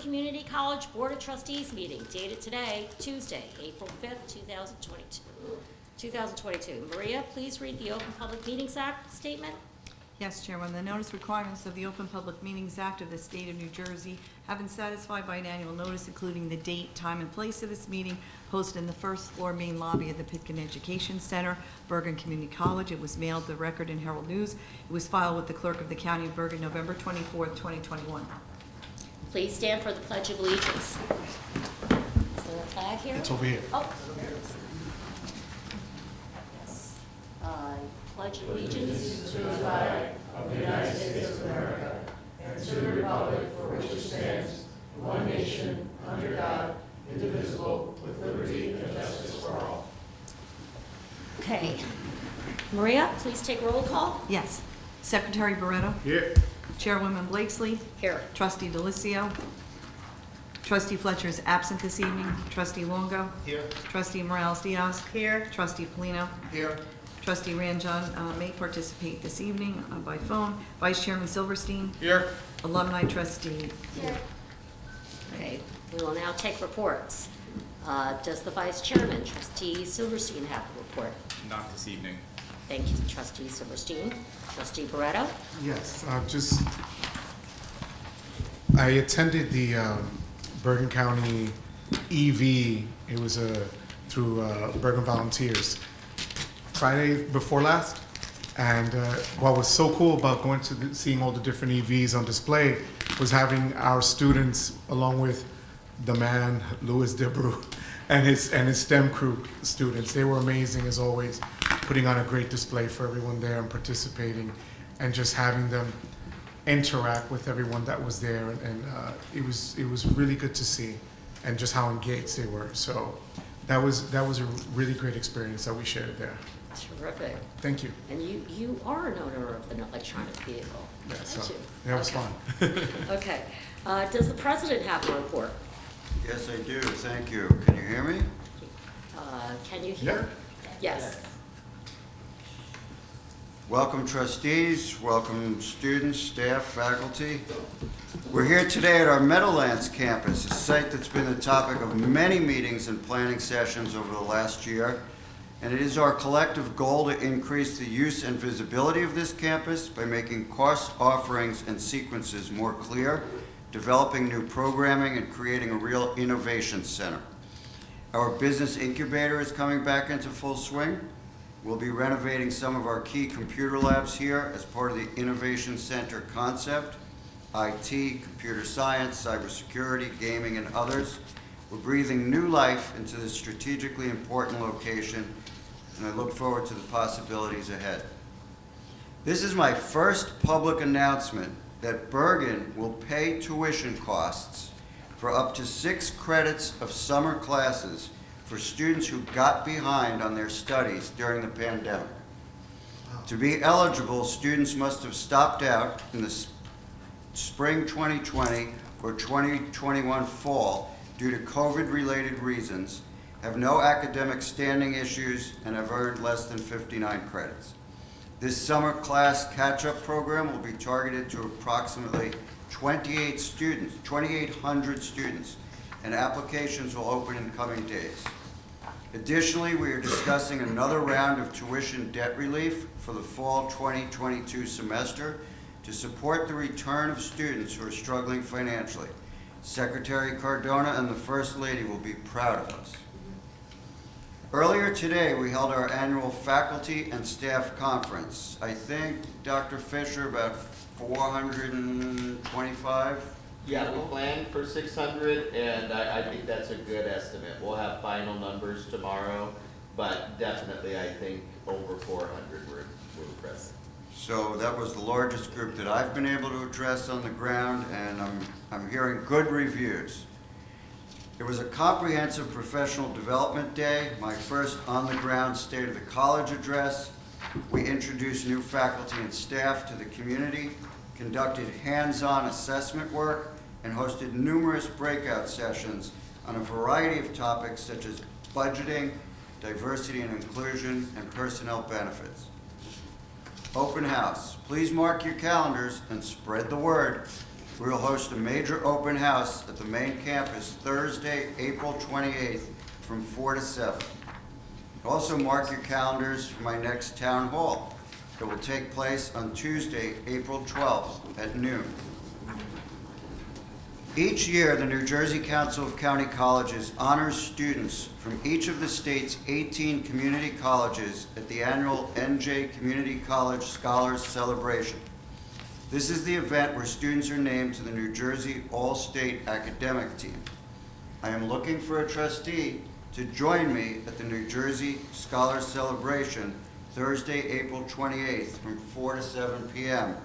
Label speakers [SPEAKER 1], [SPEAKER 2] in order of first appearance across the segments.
[SPEAKER 1] Community College Board of Trustees meeting dated today, Tuesday, April 5th, 2022. Maria, please read the Open Public Meetings Act statement.
[SPEAKER 2] Yes, Chairman. The notice requirements of the Open Public Meetings Act of the State of New Jersey have been satisfied by an annual notice, including the date, time, and place of this meeting, posted in the first floor main lobby of the Pitkin Education Center, Bergen Community College. It was mailed the Record and Herald News. It was filed with the Clerk of the County of Bergen November 24th, 2021.
[SPEAKER 1] Please stand for the Pledge of Allegiance. Is there a flag here?
[SPEAKER 3] It's over here.
[SPEAKER 1] Oh, there it is. Yes. I pledge allegiance to the flag
[SPEAKER 4] of the United States of America and to the republic for which it stands, one nation, under God, indivisible, with liberty and justice for all.
[SPEAKER 1] Okay. Maria, please take roll call.
[SPEAKER 2] Yes. Secretary Barretto.
[SPEAKER 3] Here.
[SPEAKER 2] Chairwoman Blakesley.
[SPEAKER 1] Here.
[SPEAKER 2] Trustee Delicio. Trustee Fletcher is absent this evening. Trustee Longo.
[SPEAKER 3] Here.
[SPEAKER 2] Trustee Morales Diaz.
[SPEAKER 1] Here.
[SPEAKER 2] Trustee Polino.
[SPEAKER 3] Here.
[SPEAKER 2] Trustee Ranjan may participate this evening by phone. Vice Chairman Silverstein.
[SPEAKER 3] Here.
[SPEAKER 2] Alumni Trustee.
[SPEAKER 1] Here. Okay, we will now take reports. Does the Vice Chairman, Trustee Silverstein, have a report?
[SPEAKER 5] Not this evening.
[SPEAKER 1] Thank you, Trustee Silverstein. Trustee Barretto?
[SPEAKER 3] Yes, I attended the Bergen County EV. It was through Bergen Volunteers Friday before last. And what was so cool about going to seeing all the different EVs on display was having our students, along with the man Louis Debrew and his STEM crew students. They were amazing as always, putting on a great display for everyone there and participating, and just having them interact with everyone that was there. And it was really good to see, and just how engaged they were. So that was a really great experience that we shared there.
[SPEAKER 1] Terrific.
[SPEAKER 3] Thank you.
[SPEAKER 1] And you are an owner of an electronic vehicle.
[SPEAKER 3] Yeah,
[SPEAKER 1] aren't
[SPEAKER 3] so
[SPEAKER 1] you?
[SPEAKER 3] that was
[SPEAKER 1] Okay.
[SPEAKER 3] fun.
[SPEAKER 1] Okay. Does the President have a report?
[SPEAKER 6] Yes, I do. Thank you. Can you hear me?
[SPEAKER 1] Can you hear? Yes.
[SPEAKER 6] Welcome, trustees. Welcome, students, staff, faculty. We're here today at our Meadowlands campus, a site that's been the topic of many meetings and planning sessions over the last year. And it is our collective goal to increase the use and visibility of this campus by making course offerings and sequences more clear, developing new programming, and creating a real innovation center. Our business incubator is coming back into full swing. We'll be renovating some of our key computer labs here as part of the Innovation Center concept: IT, computer science, cybersecurity, gaming, and others. We're breathing new life into this strategically important location, and I look forward to the possibilities ahead. This is my first public announcement that Bergen will pay tuition costs for up to 6 credits of summer classes for students who got behind on their studies during the pandemic. To be eligible, students must have stopped out in the spring 2020 or 2021 fall due to COVID-related reasons, have no academic standing issues, and have earned less than 59 credits. This summer class catch-up program will be targeted to approximately 2,800 students, and applications will open in coming days. Additionally, we are discussing another round of tuition debt relief for the fall 2022 semester to support the return of students who are struggling financially. Secretary Cardona and the First Lady will be proud of us. Earlier today, we held our annual faculty and staff conference. I think, Dr. Fisher, about 425?
[SPEAKER 7] Yeah, we planned for 600, and I think that's a good estimate. We'll have final numbers tomorrow, but definitely I think over 400 were present.
[SPEAKER 6] So that was the largest group that I've been able to address on the ground, and I'm hearing good reviews. It was a comprehensive professional development day, my first on-the-ground State of the College address. We introduced new faculty and staff to the community, conducted hands-on assessment work, and hosted numerous breakout sessions on a variety of topics such as budgeting, diversity and inclusion, and personnel benefits. Open house. Please mark your calendars and spread the word. we will host a major open house at the main campus Thursday, April 28th from 4 to 7. Also mark your calendars for my next town hall. It will take place on Tuesday, April 12th at noon. Each year, the New Jersey Council of County Colleges honors students from each of the state's 18 community colleges at the annual NJ Community College Scholars Celebration. This is the event where students are named to the New Jersey All-State Academic Team. I am looking for a trustee to join me at the New Jersey Scholars Celebration Thursday, April 28th from 4 to 7 p.m.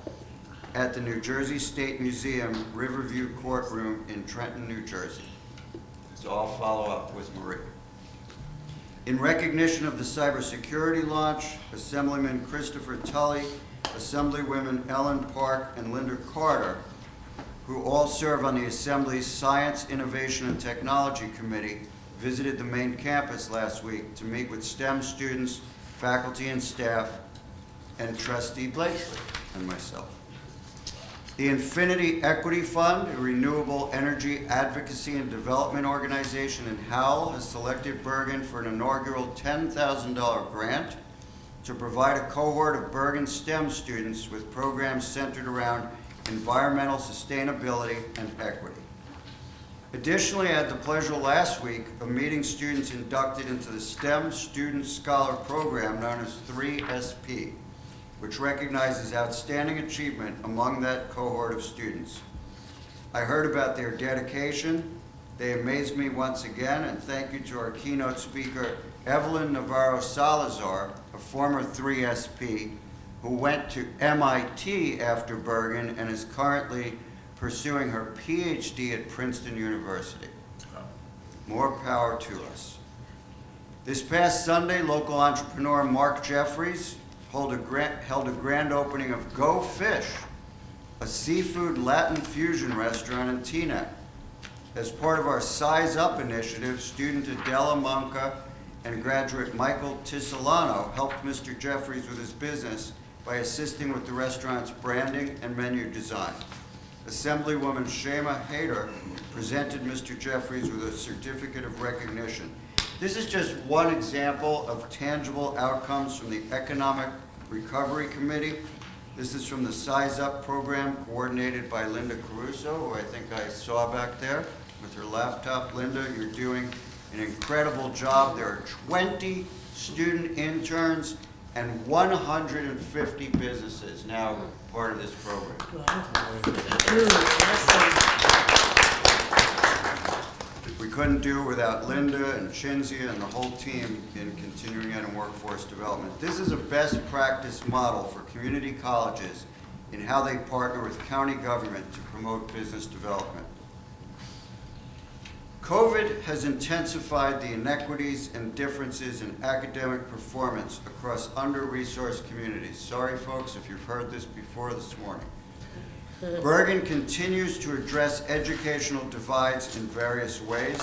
[SPEAKER 6] at the New Jersey State Museum Riverview Courtroom in Trenton, New Jersey. So I'll follow up with Marie. In recognition of the cybersecurity launch, Assemblyman Christopher Tully, Assemblywomen Ellen Park and Linda Carter, who all serve on the Assembly's Science, Innovation, and Technology Committee, visited the main campus last week to meet with STEM students, faculty and staff, and Trustee Blakely and myself. The Infinity Equity Fund, a renewable energy advocacy and development organization in Howell, has selected Bergen for an inaugural $10,000 grant to provide a cohort of Bergen STEM students with programs centered around environmental sustainability and equity. Additionally, I had the pleasure last week of meeting students inducted into the STEM Student Scholar Program known as 3SP, which recognizes outstanding achievement among that cohort of students. I heard about their dedication. They amazed me once again, and thank you to our keynote speaker, Evelyn Navarro Salazar, a former 3SP, who went to MIT after Bergen and is currently pursuing her PhD at Princeton University. More power to us. This past Sunday, local entrepreneur Mark Jeffries held a grand opening of Go Fish, a seafood Latin fusion restaurant in Teaneck. As part of our Size Up initiative, student Adela Monca and graduate Michael Tisolano helped Mr. Jeffries with his business by assisting with the restaurant's branding and menu design. Assemblywoman Shema Hayter presented Mr. Jeffries with a certificate of recognition. This is just one example of tangible outcomes from the Economic Recovery Committee. This is from the Size Up program coordinated by Linda Caruso, who I think I saw back there with her laptop. Linda, you're doing an incredible job. There are 20 student interns and 150 businesses now part of this program. We couldn't do it without Linda and Chinzia and the whole team in continuing ed and workforce development. This is a best practice model for community colleges in how they partner with county government to promote business development. COVID has intensified the inequities and differences in academic performance across under-resourced communities. Sorry, folks, if you've heard this before this morning. Bergen continues to address educational divides in various ways,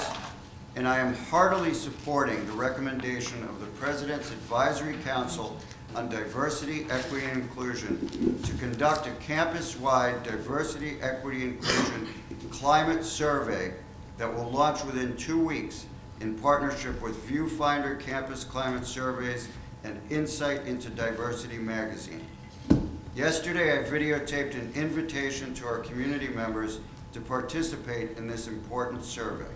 [SPEAKER 6] and I am heartily supporting the recommendation of the President's Advisory Council on Diversity, Equity, and Inclusion to conduct a campus-wide diversity, equity, inclusion climate survey that will launch within 2 weeks in partnership with Viewfinder Campus Climate Surveys and Insight into Diversity magazine. Yesterday, I videotaped an invitation to our community members to participate in this important survey.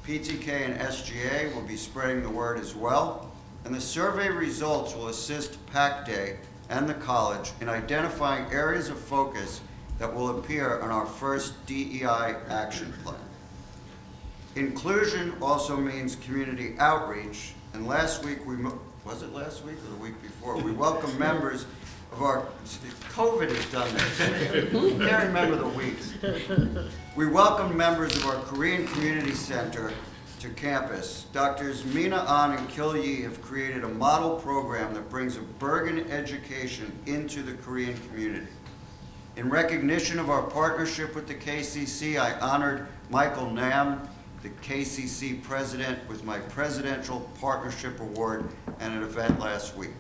[SPEAKER 6] PTK and SGA will be spreading the word as well, and the survey results will assist PAC Day and the college in identifying areas of focus that will appear on our first DEI action plan. Inclusion also means community outreach, and last week was it last week or the week before? We welcome members of our, COVID has done this. I can't remember the weeks. We welcome members of our Korean Community Center to campus. Doctors Mina An and Kil Yi have created a model program that brings a Bergen education into the Korean community. In recognition of our partnership with the KCC, I honored Michael Nam, the KCC president, with my Presidential Partnership Award at an event last week.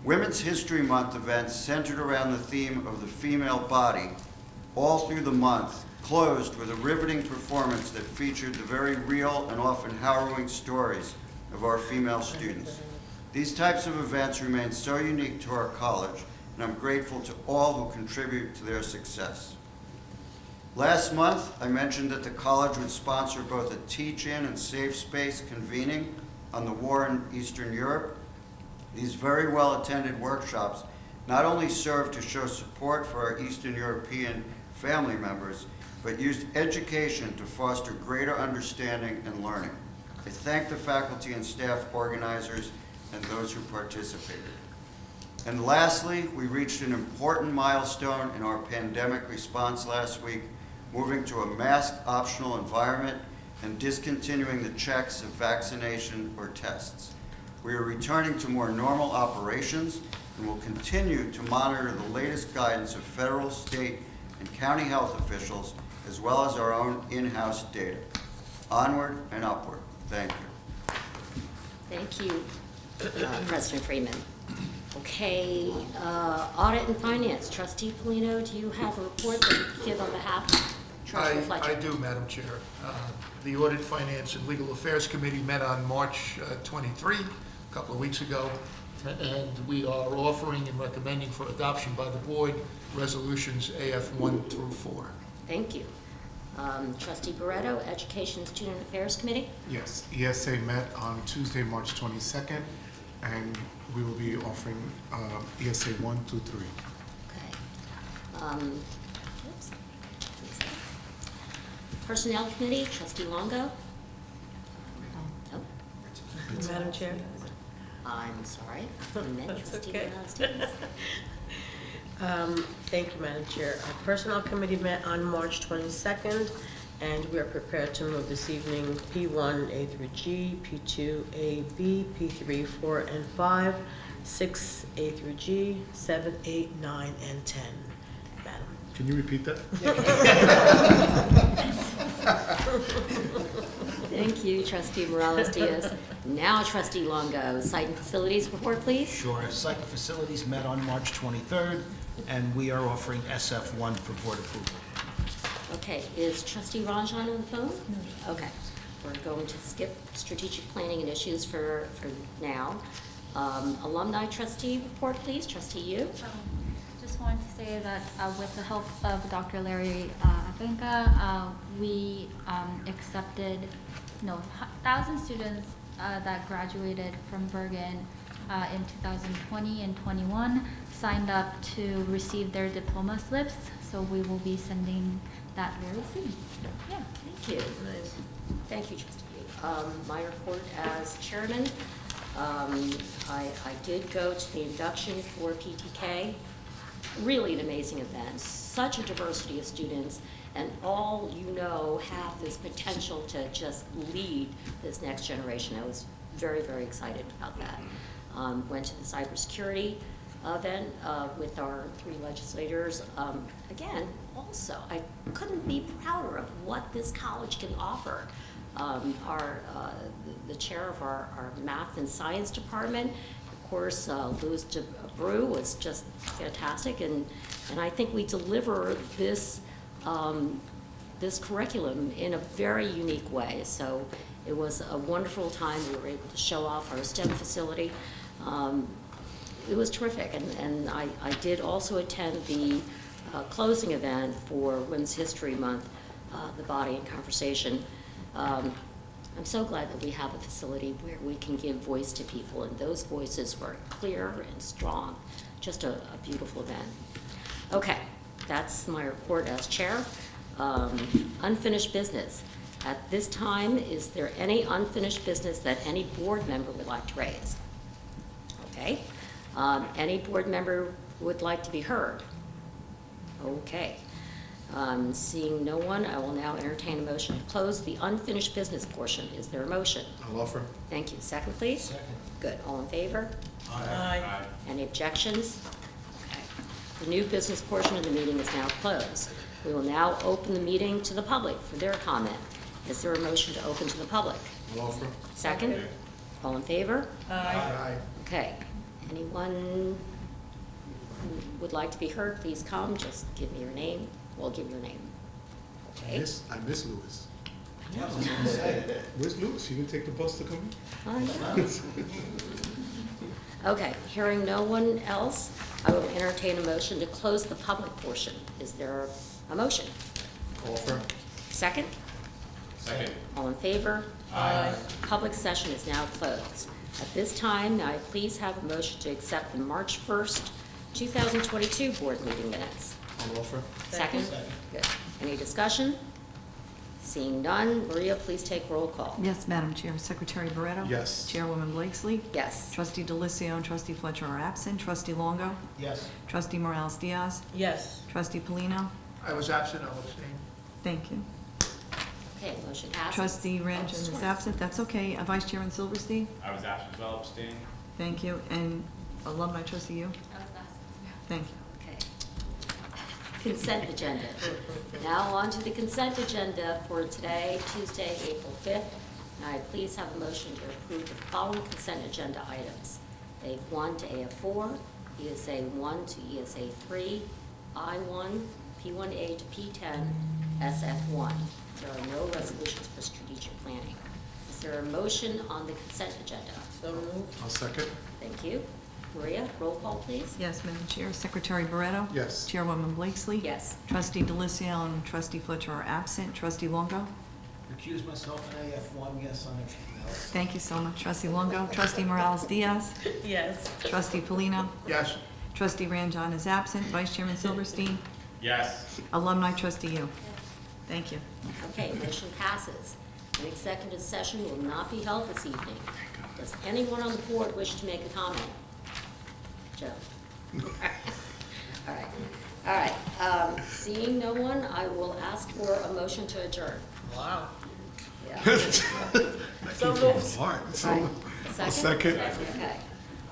[SPEAKER 6] Women's History Month events centered around the theme of the female body all through the month, closed with a riveting performance that featured the very real and often harrowing stories of our female students. These types of events remain so unique to our college, and I'm grateful to all who contribute to their success. Last month, I mentioned that the college would sponsor both a teach-in and safe space convening on the war in Eastern Europe. These very well-attended workshops not only serve to show support for our Eastern European family members, but used education to foster greater understanding and learning. I thank the faculty and staff organizers and those who participated. And lastly, we reached an important milestone in our pandemic response last week, moving to a mask optional environment and discontinuing the checks of vaccination or tests. We are returning to more normal operations and will continue to monitor the latest guidance of federal, state, and county health officials, as well as our own in-house data. Onward and upward. Thank you.
[SPEAKER 1] Thank you, President Freeman. Okay, Audit and Finance, Trustee Polino, do you have a report that you can give on behalf of Treasurer Fletcher?
[SPEAKER 4] I do, Madam Chair. The Audit, Finance, and Legal Affairs Committee met on March 23, a couple of weeks ago, and we are offering and recommending for adoption by the board resolutions AF 1 through 4.
[SPEAKER 1] Thank you. Trustee Barretto, Education and Student Affairs Committee?
[SPEAKER 3] Yes, ESA met on Tuesday, March 22nd, and we will be offering ESA 1, 2, 3.
[SPEAKER 1] Okay. Oops. Personnel Committee, Trustee Longo? Oh,
[SPEAKER 5] Madam Chair.
[SPEAKER 1] I'm sorry. I meant
[SPEAKER 5] That's
[SPEAKER 1] Trustee
[SPEAKER 5] okay.
[SPEAKER 1] Morales.
[SPEAKER 5] Thank you, Madam Chair. Our Personnel Committee met on March 22nd, and we are prepared to move this evening P1, A through G, P2, A, B, P3, 4, and 5, 6, A through G, 7, 8, 9, and 10. Madam.
[SPEAKER 3] Can you repeat that?
[SPEAKER 1] Thank you, Trustee Morales Diaz. Now, Trustee Longo, Site and Facilities report, please.
[SPEAKER 8] Sure. Site and Facilities met on March 23rd, and we are offering SF1 for board approval.
[SPEAKER 1] Okay, is Trustee Ranjan on the phone? No. Okay, we're going to skip strategic planning and issues for now. Alumni Trustee report, please. Trustee Yu.
[SPEAKER 9] Just wanted to say that with the help of Dr. Larry Abenka, we accepted 1,000 students that graduated from Bergen in 2020 and 21 signed up to receive their diploma slips, so we will be sending that very soon. Yeah.
[SPEAKER 1] Thank you. Thank you, Trustee Yu. My report as chairman, I did go to the induction for PTK. Really an amazing event, such a diversity of students, and all have this potential to just lead this next generation. I was very, very excited about that. Went to the cybersecurity event with our 3 legislators. Again, also, I couldn't be prouder of what this college can offer. The chair of our math and science department, of course, Louis DeBrew was just fantastic, and I think we deliver this this curriculum in a very unique way. So it was a wonderful time. We were able to show off our STEM facility. It was terrific, and I did also attend the closing event for Women's History Month, the Body and Conversation. I'm so glad that we have a facility where we can give voice to people, and those voices were clear and strong. Just a beautiful event. Okay, that's my report as chair. Unfinished business. At this time, is there any unfinished business that any board member would like to raise? Okay. Any board member would like to be heard? Okay. Seeing no one, I will now entertain a motion to close the unfinished business portion. Is there a motion?
[SPEAKER 3] I'll offer.
[SPEAKER 1] Thank you. Second, please.
[SPEAKER 8] Second.
[SPEAKER 1] Good. All in favor?
[SPEAKER 5] Aye.
[SPEAKER 1] Any objections? Okay. The new business portion of the meeting is now closed. We will now open the meeting to the public for their comment. Is there a motion to open to the public?
[SPEAKER 3] I'll offer.
[SPEAKER 1] Second? All in favor?
[SPEAKER 5] Aye.
[SPEAKER 1] Okay. Anyone who would like to be heard, please come, just give me your name, we'll give your name. Okay?
[SPEAKER 3] I miss Lewis.
[SPEAKER 8] Yeah, I was gonna say.
[SPEAKER 3] Where's Lewis? You didn't take the bus to come in?
[SPEAKER 1] Okay, hearing no one else, I will entertain a motion to close the public portion. Is there a motion?
[SPEAKER 3] Offer.
[SPEAKER 1] Second?
[SPEAKER 10] Second.
[SPEAKER 1] All in favor? Aye. Public session is now closed. At this time, may I please have a motion to accept the March 1st, 2022 board meeting minutes?
[SPEAKER 3] I'll offer.
[SPEAKER 1] Second?
[SPEAKER 8] Second.
[SPEAKER 1] Good. Any discussion? Seeing none, Maria, please take roll call.
[SPEAKER 2] Yes, Madam Chair. Secretary Barretto?
[SPEAKER 3] Yes.
[SPEAKER 2] Chairwoman Blakesley?
[SPEAKER 1] Yes.
[SPEAKER 2] Trustee Delicio and Trustee Fletcher are absent. Trustee Longo?
[SPEAKER 8] Yes.
[SPEAKER 2] Trustee Morales Diaz?
[SPEAKER 5] Yes.
[SPEAKER 2] Trustee Polino?
[SPEAKER 4] I was absent, I'll abstain.
[SPEAKER 2] Thank you.
[SPEAKER 1] Okay, motion passes.
[SPEAKER 2] Trustee Ranjan is
[SPEAKER 1] Swear.
[SPEAKER 2] absent. That's okay. Vice Chairman Silverstein?
[SPEAKER 10] I was absent as well, abstaining.
[SPEAKER 2] Thank you. And Alumni Trustee you?
[SPEAKER 9] I was last.
[SPEAKER 2] Thank you.
[SPEAKER 1] Okay. Consent agenda. Now on to the consent agenda for today, Tuesday, April 5th. May I please have a motion to approve the following consent agenda items. AF1 to AF4, ESA 1 to ESA 3, I1, P1A to P10, SF1. There are no resolutions for strategic planning. Is there a motion on the consent agenda?
[SPEAKER 5] So moved.
[SPEAKER 3] I'll second.
[SPEAKER 1] Thank you. Maria, roll call, please.
[SPEAKER 2] Yes, Madam Chair. Secretary Barretto?
[SPEAKER 3] Yes.
[SPEAKER 2] Chairwoman Blakesley?
[SPEAKER 1] Yes.
[SPEAKER 2] Trustee Delicio and Trustee Fletcher are absent. Trustee Longo?
[SPEAKER 8] Recuse myself on AF1, yes on everything else.
[SPEAKER 2] Thank you so much, Trustee Longo. Trustee Morales Diaz?
[SPEAKER 5] Yes.
[SPEAKER 2] Trustee Polino?
[SPEAKER 4] Yes,
[SPEAKER 2] Trustee Ranjan is absent. Vice Chairman Silverstein?
[SPEAKER 10] Yes.
[SPEAKER 2] Alumni Trustee you? Thank you.
[SPEAKER 1] Okay, motion passes. An executive session will not be held this evening. Does anyone on the board wish to make a comment? Joe? All right. Seeing no one, I will ask for a motion to adjourn.
[SPEAKER 5] Wow.
[SPEAKER 1] Yeah.
[SPEAKER 5] So moved.
[SPEAKER 1] All right.
[SPEAKER 3] I'll second.
[SPEAKER 1] Okay.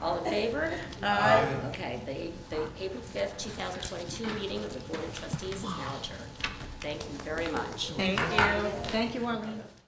[SPEAKER 1] All in favor?
[SPEAKER 5] Aye.
[SPEAKER 1] Okay, the April 5th, 2022 meeting of the Board of Trustees is now adjourned. Thank you very much.
[SPEAKER 2] Thank you. Thank you, Arlene.